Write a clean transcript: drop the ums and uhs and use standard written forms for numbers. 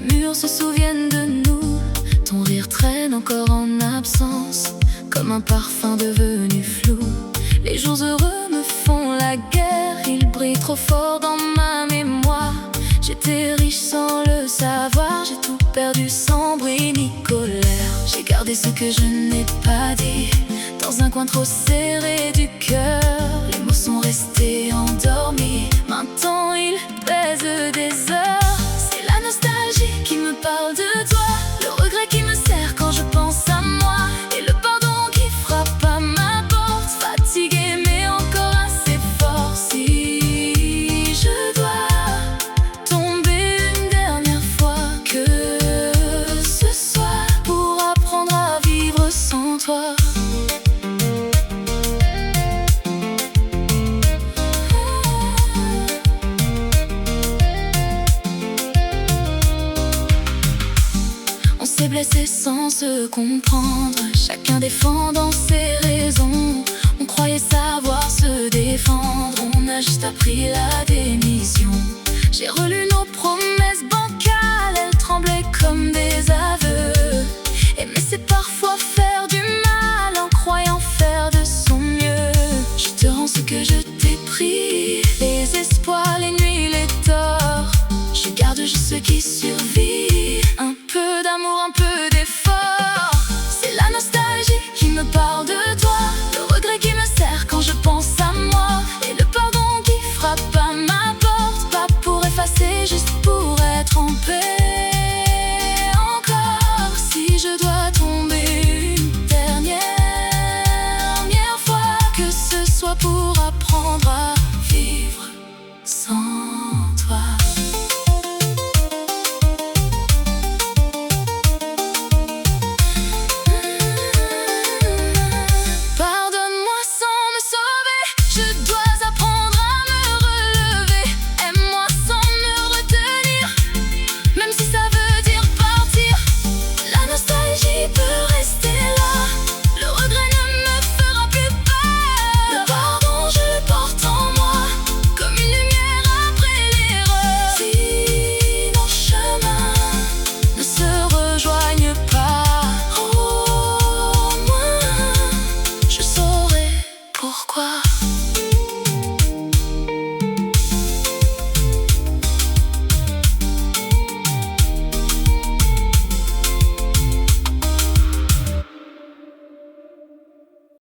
Les murs se souviennent de nous. Ton rire traîne encore en absence, comme un parfum devenu flou. Les jours heureux me font la guerre, ils brillent trop fort dans ma mémoire. J'étais riche sans le savoir, j'ai tout perdu sans bruit ni colère. J'ai gardé ce que je n'ai pas dit, dans un coin trop serré du cœur. Les mots sont restés endormis, maintenant ils pèsent des heures. C'est la nostalgie qui me parle de toi, le regret qui me serre quand je pense à moi, et le pardon qui frappe à ma porte. Fatigué mais encore assez fort. Si je dois tomber une dernière fois, que ce soit pour apprendre à vivre sans toi. On s'est blessé sans se comprendre, chacun défendant ses raisons. On croyait savoir se défendre, on a juste appris la démission. J'ai relu nos promesses bancaires,